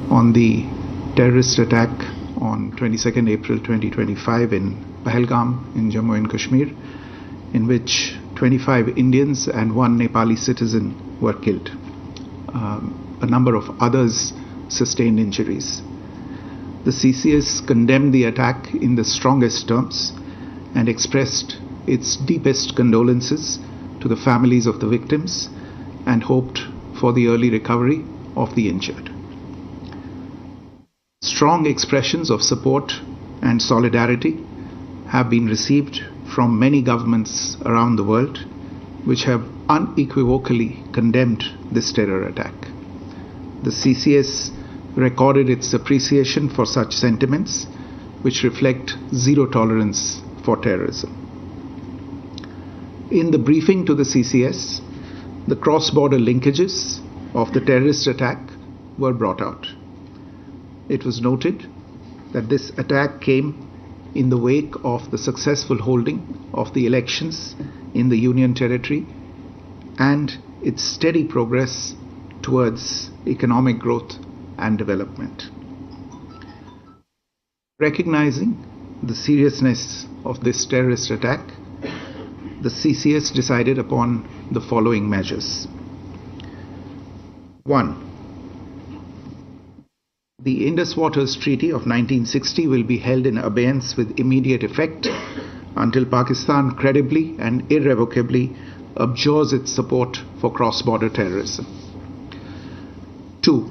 on the terrorist attack on 22nd April 2025 in Pahalgam in Jammu and Kashmir, in which 25 Indians and one Nepali citizen were killed. A number of others sustained injuries. The CCS condemned the attack in the strongest terms and expressed its deepest condolences to the families of the victims and hoped for the early recovery of the injured. Strong expressions of support and solidarity have been received from many governments around the world, which have unequivocally condemned this terror attack. The CCS recorded its appreciation for such sentiments, which reflect zero tolerance for terrorism. In the briefing to the CCS, the cross-border linkages of the terrorist attack were brought out. It was noted that this attack came in the wake of the successful holding of the elections in the Union Territory and its steady progress towards economic growth and development. Recognizing the seriousness of this terrorist attack, the CCS decided upon the following measures. 1. The Indus Waters Treaty of 1960 will be held in abeyance with immediate effect until Pakistan credibly and irrevocably abjures its support for cross-border terrorism. 2.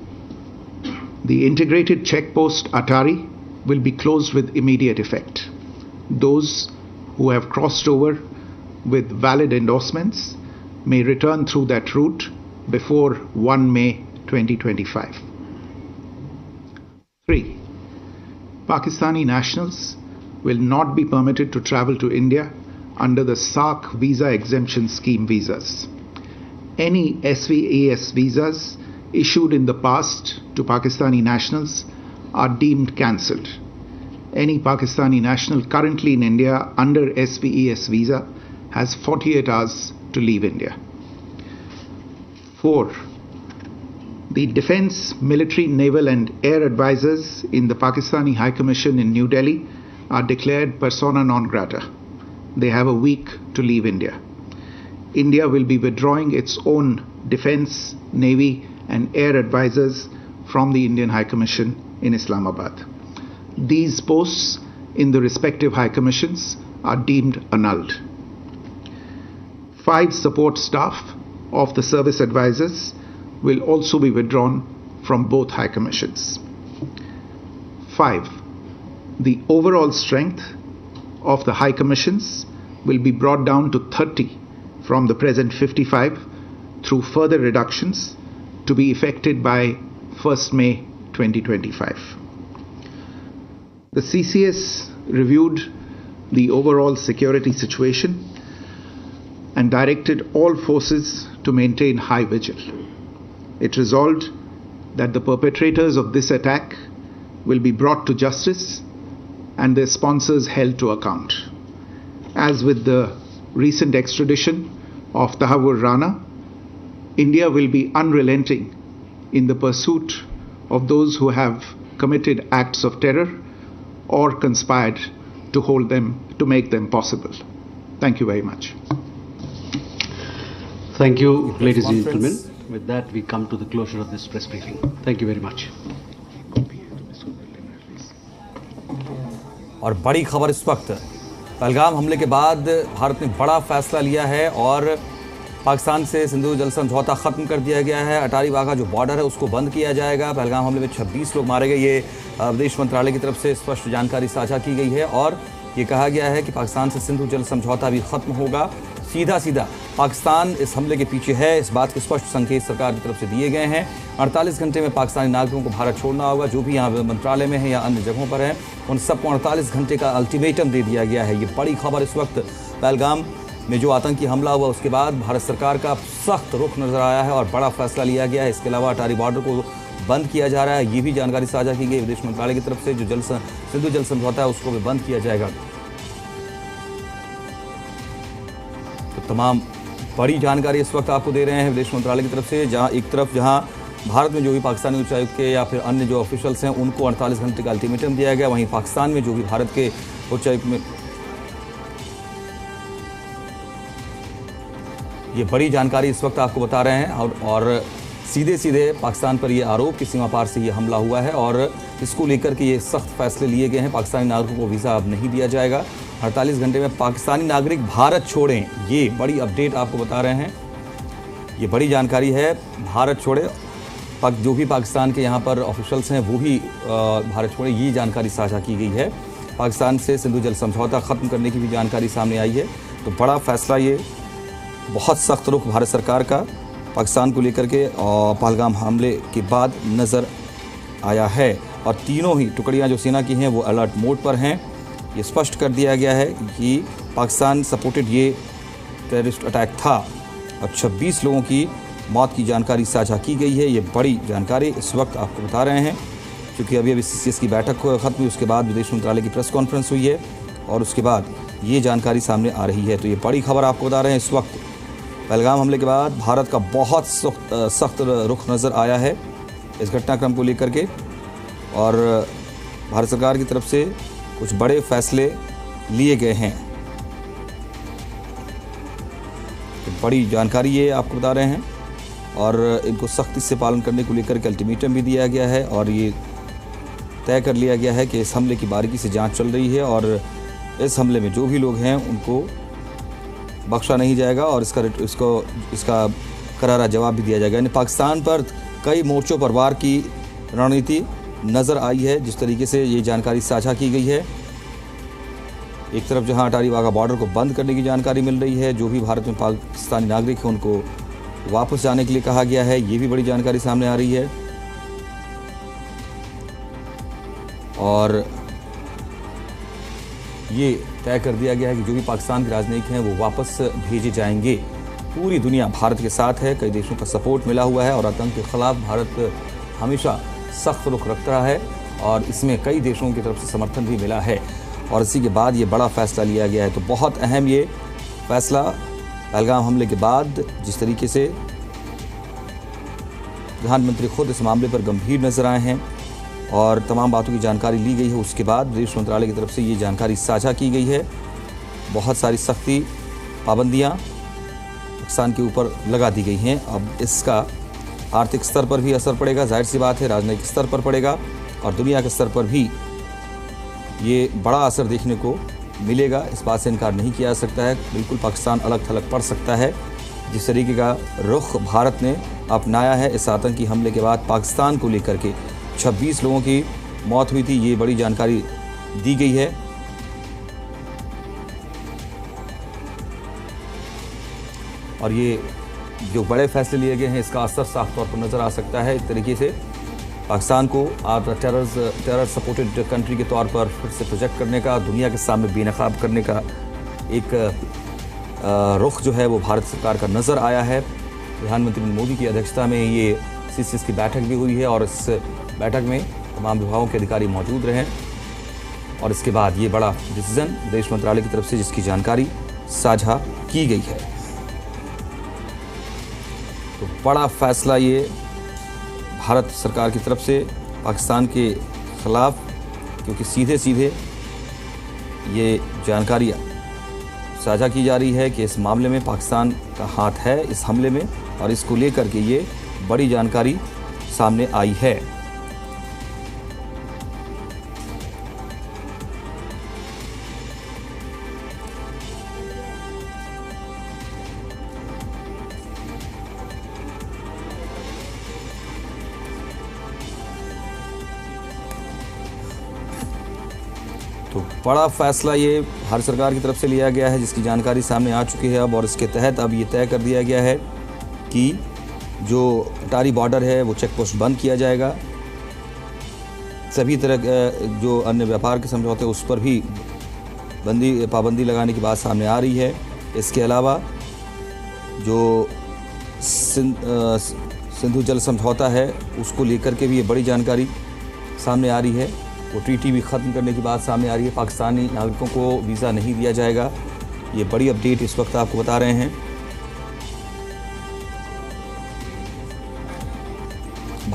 The integrated checkpost Atari will be closed with immediate effect. Those who have crossed over with valid endorsements may return through that route before 1 May 2025. 3. Pakistani nationals will not be permitted to travel to India under the SAARC visa exemption scheme visas. Any SVAS visas issued in the past to Pakistani nationals are deemed cancelled. Any Pakistani national currently in India under SVAS visa has 48 hours to leave India. 4. The Defence, Military, Naval and Air Advisors in the Pakistani High Commission in New Delhi are declared persona non grata. They have a week to leave India. India will be withdrawing its own Defence, Navy and Air Advisors from the Indian High Commission in Islamabad. These posts in the respective High Commissions are deemed annulled. 5 support staff of the service advisors will also be withdrawn from both High Commissions. 5. The overall strength of the High Commissions will be brought down to 30 from the present 55 through further reductions to be effected by 1st May 2025. The CCS reviewed the overall security situation and directed all forces to maintain high vigil. It resolved that the perpetrators of this attack will be brought to justice and their sponsors held to account. As with the recent extradition of Tahawwur Rana, India will be unrelenting in the pursuit of those who have committed acts of terror or conspired to make them possible. Thank you very much. Thank you, ladies and gentlemen. With that, we come to the closure of this press briefing. Thank you very much. और बड़ी खबर इस वक्त पहलगाम हमले के बाद भारत ने बड़ा फैसला लिया है और पाकिस्तान से सिंधु जल समझौता ख़त्म कर दिया गया है। अटारी वाघा जो बॉर्डर है उसको बंद किया जाएगा। पहलगाम हमले में 26 लोग मारे गए, ये विदेश मंत्रालय की तरफ से स्पष्ट जानकारी साझा की गई है और ये कहा गया है कि पाकिस्तान से सिंधु जल समझौता भी ख़त्म होगा। सीधा पाकिस्तान इस हमले के पीछे है, इस बात के स्पष्ट संकेत सरकार की तरफ से दिए गए हैं। 48 घंटे में पाकिस्तानी नागरिकों को भारत छोड़ना होगा, जो भी यहाँ मंत्रालय में है या अन्य जगहों पर हैं, उन सबको 48 घंटे का अल्टीमेटम दे दिया गया है। ये बड़ी खबर इस वक्त पहलगाम में जो आतंकी हमला हुआ उसके बाद भारत सरकार का सख्त रुख नजर आया है और बड़ा फैसला लिया गया है। इसके अलावा अटारी बॉर्डर को बंद किया जा रहा है, ये भी जानकारी साझा की गई विदेश मंत्रालय की तरफ से। जो सिंधु जल समझौता है उसको भी बंद किया जाएगा। तो तमाम बड़ी जानकारी इस वक्त आपको दे रहे हैं विदेश मंत्रालय की तरफ से, जहां एक तरफ भारत में जो भी पाकिस्तानी उच्चायुक्त के या फिर अन्य जो ऑफिशियल्स हैं उनको 48 घंटे का अल्टीमेटम दिया गया। वहीं पाकिस्तान में जो भी भारत के उच्चायुक्त में ये बड़ी जानकारी इस वक्त आपको बता रहे हैं और सीधे सीधे पाकिस्तान पर ये आरोप कि सीमा पार से ये हमला हुआ है और इसको लेकर के ये सख्त फैसले लिए गए हैं। पाकिस्तानी नागरिकों को वीज़ा अब नहीं दिया जाएगा। 48 घंटे में पाकिस्तानी नागरिक भारत छोड़ें, ये बड़ी अपडेट आपको बता रहे हैं। ये बड़ी जानकारी है, भारत छोड़े। जो भी पाकिस्तान के यहाँ पर ऑफिशियल्स हैं वो भी भारत छोड़े, ये जानकारी साझा की गई है। पाकिस्तान से सिंधु जल समझौता ख़त्म करने की भी जानकारी सामने आई है। तो बड़ा फैसला, ये बहुत सख्त रुख भारत सरकार का पाकिस्तान को लेकर के पहलगाम हमले के बाद नज़र आया है। और तीनों ही टुकड़ियाँ जो सेना की हैं वो अलर्ट मोड पर हैं। ये स्पष्ट कर दिया गया है कि पाकिस्तान सपोर्टेड ये टेररिस्ट अटैक था और 26 लोगों की मौत की जानकारी साझा की गई है। ये बड़ी जानकारी इस वक्त आपको बता रहे हैं, क्योंकि अभी CCS की बैठक ख़त्म हुई, उसके बाद विदेश मंत्रालय की प्रेस कॉन्फ्रेंस हुई है और उसके बाद ये जानकारी सामने आ रही है। तो ये बड़ी खबर आपको बता रहे हैं। इस वक्त पहलगाम हमले के बाद भारत का बहुत सख्त रुख नज़र आया है इस घटनाक्रम को लेकर के और भारत सरकार की तरफ से कुछ बड़े फैसले लिए गए हैं। तो बड़ी जानकारी ये आपको बता रहे हैं और इनको सख्ती से पालन करने को लेकर के अल्टीमेटम भी दिया गया है और ये तय कर लिया गया है कि इस हमले की बारीकी से जांच चल रही है और इस हमले में जो भी लोग हैं उनको बख्शा नहीं जाएगा और इसका करारा जवाब भी दिया जाएगा। यानी पाकिस्तान पर कई मोर्चों पर वार की रणनीति नज़र आई है। जिस तरीके से ये जानकारी साझा की गई है, एक तरफ जहां अटारी वाघा बॉर्डर को बंद करने की जानकारी मिल रही है, जो भी भारत में पाकिस्तानी नागरिक हैं उनको वापस जाने के लिए कहा गया है, ये भी बड़ी जानकारी सामने आ रही है। और ये तय कर दिया गया है कि जो भी पाकिस्तान के राजनयिक हैं वो वापस भेजे जाएंगे। पूरी दुनिया भारत के साथ है, कई देशों का सपोर्ट मिला हुआ है और आतंक के खिलाफ भारत हमेशा सख्त रुख रखता रहा है और इसमें कई देशों की तरफ से समर्थन भी मिला है और इसी के बाद ये बड़ा फैसला लिया गया है। तो बहुत अहम ये फैसला पहलगाम हमले के बाद, जिस तरीके से प्रधानमंत्री खुद इस मामले पर गंभीर नजर आए हैं और तमाम बातों की जानकारी ली गई है, उसके बाद विदेश मंत्रालय की तरफ से ये जानकारी साझा की गई है। बहुत सारी सख्ती पाबंदियां पाकिस्तान के ऊपर लगा दी गई हैं। अब इसका आर्थिक स्तर पर भी असर पड़ेगा, जाहिर सी बात है, राजनीतिक स्तर पर पड़ेगा और दुनिया के स्तर पर भी ये बड़ा असर देखने को मिलेगा। इस बात से इनकार नहीं किया जा सकता है। बिल्कुल पाकिस्तान अलग थलग पड़ सकता है। जिस तरीके का रुख भारत ने अपनाया है इस आतंकी हमले के बाद पाकिस्तान को लेकर के, 26 लोगों की मौत हुई थी, ये बड़ी जानकारी दी गई है। और ये जो बड़े फैसले लिए गए हैं इसका असर साफ तौर पर नज़र आ सकता है। इस तरीके से पाकिस्तान को टेरर सपोर्टेड कंट्री के तौर पर फिर से प्रोजेक्ट करने का, दुनिया के सामने बेनकाब करने का एक रुख जो है वो भारत सरकार का नज़र आया है। प्रधानमंत्री मोदी की अध्यक्षता में ये CCS की बैठक भी हुई है और इस बैठक में तमाम विभागों के अधिकारी मौजूद रहे और इसके बाद ये बड़ा डिसीजन विदेश मंत्रालय की तरफ से जिसकी जानकारी साझा की गई है। तो बड़ा फैसला ये भारत सरकार की तरफ से पाकिस्तान के खिलाफ, क्योंकि सीधे सीधे ये जानकारियाँ साझा की जा रही है कि इस मामले में पाकिस्तान का हाथ है इस हमले में और इसको लेकर के ये बड़ी जानकारी सामने आई है। तो बड़ा फैसला ये भारत सरकार की तरफ से लिया गया है जिसकी जानकारी सामने आ चुकी है अब, और इसके तहत अब ये तय कर दिया गया है कि जो अटारी बॉर्डर है वो चेक पोस्ट बंद किया जाएगा। सभी तरह जो अन्य व्यापार के समझौते उस पर भी पाबंदी लगाने की बात सामने आ रही है। इसके अलावा जो सिंधु जल समझौता है उसको लेकर के भी ये बड़ी जानकारी सामने आ रही है। वो ट्रीटी भी ख़त्म करने की बात सामने आ रही है। पाकिस्तानी नागरिकों को वीज़ा नहीं दिया जाएगा। ये बड़ी अपडेट इस वक्त आपको बता रहे हैं।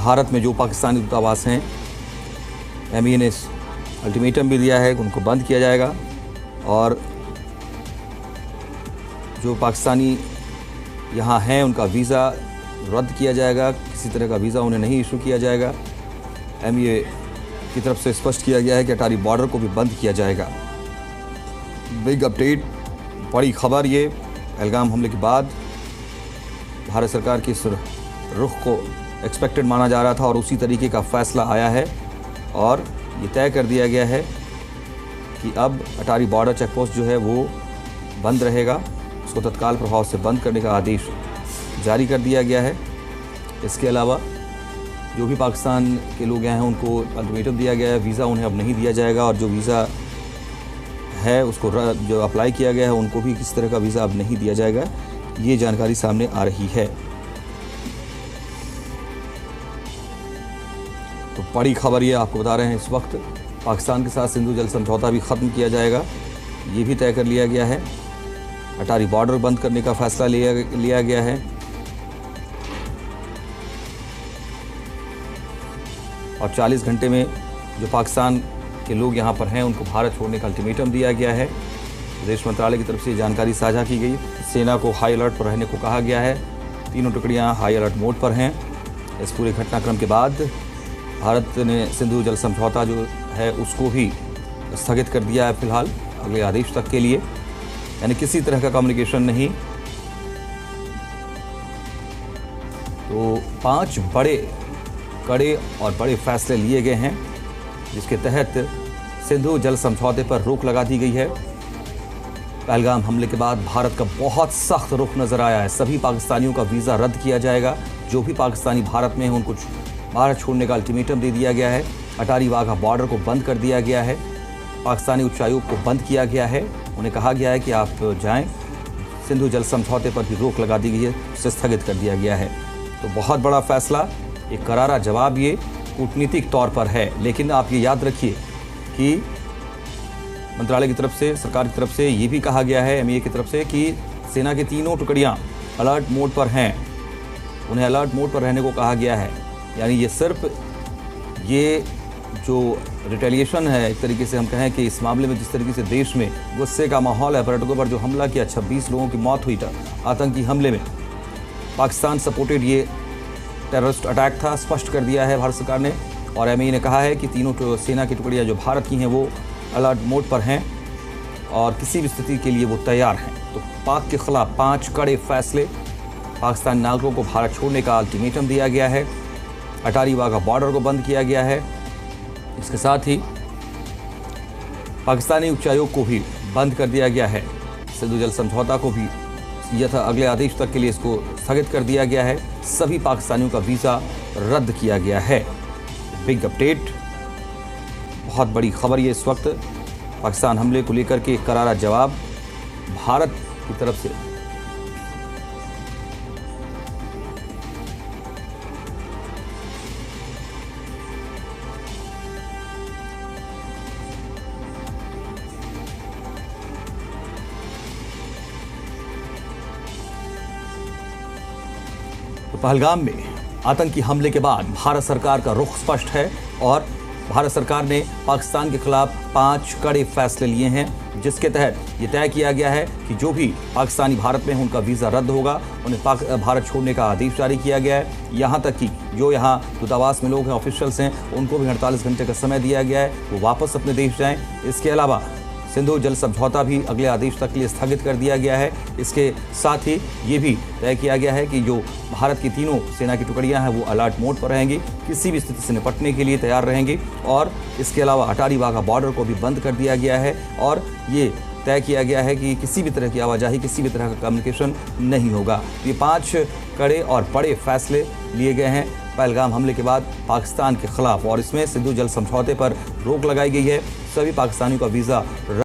भारत में जो पाकिस्तानी दूतावास हैं, एमईए ने अल्टीमेटम भी दिया है कि उनको बंद किया जाएगा और जो पाकिस्तानी यहाँ हैं उनका वीज़ा रद्द किया जाएगा, किसी तरह का वीज़ा उन्हें नहीं इशू किया जाएगा। एमईए की तरफ से स्पष्ट किया गया है कि अटारी बॉर्डर को भी बंद किया जाएगा। बिग अपडेट, बड़ी खबर ये, पहलगाम हमले के बाद भारत सरकार के इस रुख को एक्सपेक्टेड माना जा रहा था और उसी तरीके का फैसला आया है और ये तय कर दिया गया है कि अब अटारी बॉर्डर चेकपोस्ट जो है वो बंद रहेगा, उसको तत्काल प्रभाव से बंद करने का आदेश जारी कर दिया गया है। इसके अलावा जो भी पाकिस्तान के लोग हैं उनको अल्टीमेटम दिया गया है, वीज़ा उन्हें अब नहीं दिया जाएगा और जो वीज़ा है उसको जो अप्लाई किया गया है उनको भी किसी तरह का वीज़ा अब नहीं दिया जाएगा। ये जानकारी सामने आ रही है। तो बड़ी खबर ये आपको बता रहे हैं, इस वक्त पाकिस्तान के साथ सिंधु जल समझौता भी ख़त्म किया जाएगा, ये भी तय कर लिया गया है। अटारी बॉर्डर बंद करने का फैसला लिया गया है और 40 घंटे में जो पाकिस्तान के लोग यहाँ पर हैं उनको भारत छोड़ने का अल्टीमेटम दिया गया है। विदेश मंत्रालय की तरफ से जानकारी साझा की गई। सेना को हाई अलर्ट पर रहने को कहा गया है। तीनों टुकड़ियाँ हाई अलर्ट मोड पर हैं। इस पूरे घटनाक्रम के बाद भारत ने सिंधु जल समझौता जो है उसको भी स्थगित कर दिया है फिलहाल अगले आदेश तक के लिए, यानी किसी तरह का कम्युनिकेशन नहीं। तो 5 बड़े कड़े और बड़े फैसले लिए गए हैं जिसके तहत सिंधु जल समझौते पर रोक लगा दी गई है। पहलगाम हमले के बाद भारत का बहुत सख्त रुख नजर आया है। सभी पाकिस्तानियों का वीज़ा रद्द किया जाएगा। जो भी पाकिस्तानी भारत में हैं उनको भारत छोड़ने का अल्टीमेटम दे दिया गया है। अटारी वाघा बॉर्डर को बंद कर दिया गया है। पाकिस्तानी उच्चायोग को बंद किया गया है। उन्हें कहा गया है कि आप जाएं। सिंधु जल समझौते पर भी रोक लगा दी गई है, उसे स्थगित कर दिया गया है। तो बहुत बड़ा फैसला, एक करारा जवाब ये कूटनीतिक तौर पर है। लेकिन आप ये याद रखिए कि मंत्रालय की तरफ से, सरकार की तरफ से ये भी कहा गया है, एमईए की तरफ से, कि सेना की तीनों टुकड़ियां अलर्ट मोड पर हैं। उन्हें अलर्ट मोड पर रहने को कहा गया है। यानी ये सिर्फ ये जो रिटेलिएशन है, एक तरीके से हम कहें कि इस मामले में जिस तरीके से देश में गुस्से का माहौल है, पर्यटकों पर जो हमला किया, 26 लोगों की मौत हुई था आतंकी हमले में, पाकिस्तान सपोर्टेड ये टेररिस्ट अटैक था, स्पष्ट कर दिया है भारत सरकार ने। और एमईए ने कहा है कि तीनों सेना की टुकड़ियां जो भारत की हैं वो अलर्ट मोड पर हैं और किसी भी स्थिति के लिए वो तैयार हैं। तो पाक के खिलाफ 5 कड़े फैसले, पाकिस्तानी नागरिकों को भारत छोड़ने का अल्टीमेटम दिया गया है। अटारी वाघा बॉर्डर को बंद किया गया है। इसके साथ ही पाकिस्तानी उच्चायोग को भी बंद कर दिया गया है। सिंधु जल समझौता को भी अगले आदेश तक के लिए इसको स्थगित कर दिया गया है। सभी पाकिस्तानियों का वीज़ा रद्द किया गया है। बिग अपडेट, बहुत बड़ी खबर ये इस वक्त, पाकिस्तान हमले को लेकर के करारा जवाब भारत की तरफ से। तो पहलगाम में आतंकी हमले के बाद भारत सरकार का रुख स्पष्ट है और भारत सरकार ने पाकिस्तान के खिलाफ 5 कड़े फैसले लिए हैं, जिसके तहत ये तय किया गया है कि जो भी पाकिस्तानी भारत में हैं उनका वीज़ा रद्द होगा, उन्हें भारत छोड़ने का आदेश जारी किया गया है। यहाँ तक कि जो यहाँ दूतावास में लोग हैं, ऑफिशियल्स हैं, उनको भी 48 घंटे का समय दिया गया है, वो वापस अपने देश जाएं। इसके अलावा सिंधु जल समझौता भी अगले आदेश तक के लिए स्थगित कर दिया गया है। इसके साथ ही ये भी तय किया गया है कि जो भारत की तीनों सेना की टुकड़ियां हैं वो अलर्ट मोड पर रहेंगी, किसी भी स्थिति से निपटने के लिए तैयार रहेंगी। और इसके अलावा अटारी वाघा बॉर्डर को भी बंद कर दिया गया है और ये तय किया गया है कि किसी भी तरह की आवाजाही, किसी भी तरह का कम्युनिकेशन नहीं होगा। ये 5 कड़े और बड़े फैसले लिए गए हैं पहलगाम हमले के बाद पाकिस्तान के खिलाफ और इसमें सिंधु जल समझौते पर रोक लगाई गई है। सभी पाकिस्तानियों का वीज़ा